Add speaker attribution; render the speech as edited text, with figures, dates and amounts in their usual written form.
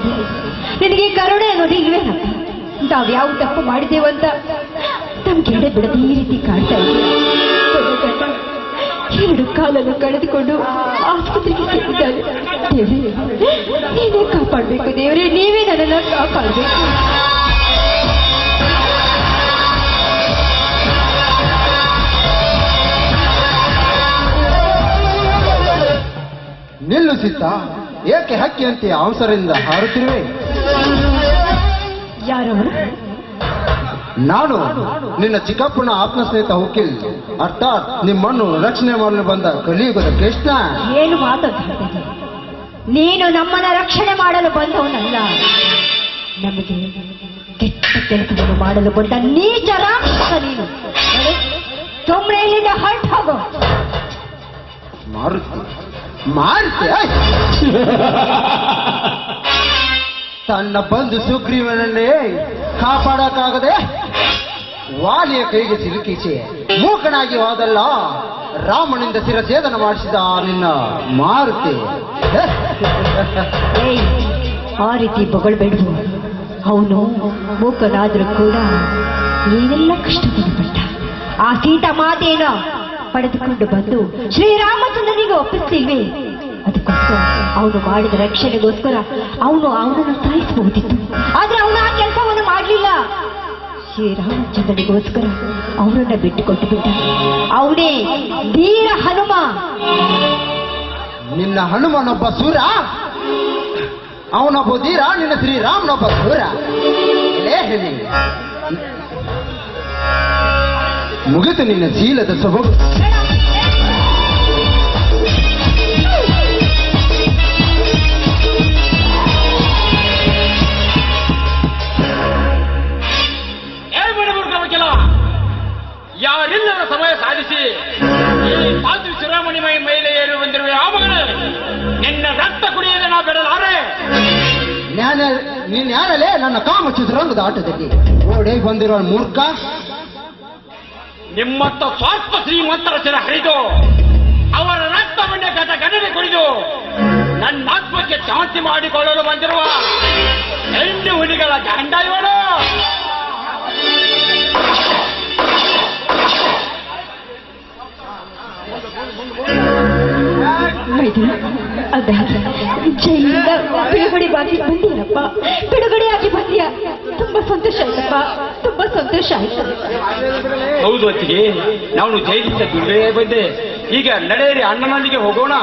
Speaker 1: ತಂದೆ, ನಿನಗೆ ಕರುಣೆ ಅನ್ನೋದು ಇಲ್ವೇನಪ್ಪ? ನಾವು ಯಾವ ತಪ್ಪು ಮಾಡಿದ್ದೇವಂತ ನಮ್ಗೆ ಎಡೆ ಬಿಡದೆ ಈ ರೀತಿ ಕಾಡ್ತಾ ಇದ್ದೀವಿ. ಎರಡು ಕಾಲನ್ನು ಕಳೆದುಕೊಂಡು ಆಸ್ಪತ್ರೆಗೆ ಸೇರಿದ್ದಾರೆ. ದೇವರೇ, ನೀವೇ ಕಾಪಾಡಬೇಕು. ದೇವರೇ, ನೀವೇ ನನ್ನನ್ನು ಕಾಪಾಡಬೇಕು.
Speaker 2: ನಿಲ್ಲು ಸೀತ, ಏಕೆ ಹಕ್ಕಿಯಂತೆ ಅವಸರದಿಂದ ಹಾರುತ್ತಿರುವೆ?
Speaker 1: ಯಾರವರು?
Speaker 2: ನಾನು ನಿನ್ನ ಚಿಕ್ಕಪ್ಪನ ಆತ್ಮ ಸ್ನೇಹಿತ ವಕೀಲ್, ಅರ್ಥಾತ್ ನಿಮ್ಮನ್ನು ರಕ್ಷಣೆ ಮಾಡಲು ಬಂದ ಕಲಿಯುಗದ ಕೃಷ್ಣ.
Speaker 1: ಏನು ಮಾತಾಡ್ತಾ? ನೀನು ನಮ್ಮನ್ನ ರಕ್ಷಣೆ ಮಾಡಲು ಬಂದವನಲ್ಲ, ನಮಗೆ ಕೆಟ್ಟ ಕೆಲಸವನ್ನು ಮಾಡಲು ಬಂದ ನೀಚ ರಾಕ್ಷಸ ನೀನು. ಸುಮ್ಮನೆ ಇಲ್ಲಿಂದ ಹೊರಟು ಹೋಗೋ.
Speaker 2: ಮಾರುತಿ ತನ್ನ ಬಂಧು ಸುಗ್ರೀವನನ್ನೇ ಕಾಪಾಡಕ್ಕಾಗದೆ ವಾಲಿಯ ಕೈಗೆ ಸಿಲುಕಿಸಿ ಮೂಕನಾಗಿ ಹೋದಲ್ಲ, ರಾಮನಿಂದ ಶಿರಛೇದನ ಮಾಡಿಸಿದ ನಿನ್ನ ಮಾರುತಿ.
Speaker 1: ಆ ರೀತಿ ಬೊಗಳ್ಬೇಡು. ಅವನು ಮೂಕನಾದ್ರೂ ಕೂಡ ಏನೆಲ್ಲ ಕಷ್ಟಪಟ್ಟುಬಿಟ್ಟ. ಆ ಸೀತಾ ಮಾತೇನೋ ಪಡೆದುಕೊಂಡು ಬಂದು ಶ್ರೀರಾಮಚಂದ್ರನಿಗೆ ಒಪ್ಪಿಸ್ತೀವಿ. ಅದಕ್ಕೋಸ್ಕರ ಅವನು ಮಾಡಿದ ರಕ್ಷಣೆಗೋಸ್ಕರ ಅವನನ್ನು ಸಾಯಿಸಬಹುದಿತ್ತು. ಆದ್ರೆ ಅವನು ಆ ಕೆಲಸವನ್ನು ಮಾಡಲಿಲ್ಲ. ಶ್ರೀರಾಮಚಂದ್ರನಿಗೋಸ್ಕರ ಅವರನ್ನ ಬಿಟ್ಟುಕೊಟ್ಟು ಬಿಟ್ಟ. ಅವನೇ ಧೀರ ಹನುಮ.
Speaker 2: ನಿನ್ನ ಹನುಮನೊಬ್ಬ ಸೂರ, ಅವನೊಬ್ಬ ಧೀರ, ನಿನ್ನ ಶ್ರೀರಾಮನೊಬ್ಬ ಸೂರ. ಮುಗಿತು ನಿನ್ನ ಶೀಲದ ಸೊಬಗು.
Speaker 3: ಯಾರಿಲ್ಲದ ಸಮಯ ಸಾಧಿಸಿ ಈ ಪಾದು ಶಿರೋಮಣಿ ಮೇಲೆ ಏರಿ ಬಂದಿರುವ ಯಾವ ಮಗನೇ, ನಿನ್ನ ರಕ್ತ ಕುಡಿಯದೆ ನಾ ಬಿಡಲಾರೆ.
Speaker 2: ನೀನ್ ಯಾರಲ್ಲೇ ನನ್ನ ಕಾಮ ಚಿತ್ರರಂಗದ ಆಟದಲ್ಲಿ ಓಡೇ ಬಂದಿರೋ ಮೂರ್ಖ?
Speaker 3: ನಿಮ್ಮತ್ತ ಸ್ವಾರ್ಥ ಶ್ರೀಮಂತರ ಚಿರ ಹರಿದು ಅವರ ರಕ್ತ ಬಂಡೆ ಗಡನೆ ಕುಡಿದು ನನ್ನ ಆತ್ಮಕ್ಕೆ ಶಾಂತಿ ಮಾಡಿಕೊಳ್ಳಲು ಬಂದಿರುವ ಹೆಣ್ಣು ಹುಲಿಗಳ ಗಂಡ ಇವನು.
Speaker 1: ಜೈಲಿಂದ ಬಿಡುಗಡೆ ಬಾಕಿ ಬಂದಿಯಪ್ಪ, ಬಿಡುಗಡೆಯಾಗಿ ಬಂದಿಯ. ತುಂಬಾ ಸಂತೋಷ ಆಯ್ತಪ್ಪ, ತುಂಬಾ ಸಂತೋಷ ಆಯ್ತು.
Speaker 3: ಹೌದು ಅತ್ತಿಗೆ, ನಾನು ಜೈಲಿಂದ ಬಿಡುಗಡೆ ಬಂದೆ. ಈಗ ನಡೆಯಿರಿ, ಅಣ್ಣನಲ್ಲಿಗೆ ಹೋಗೋಣ.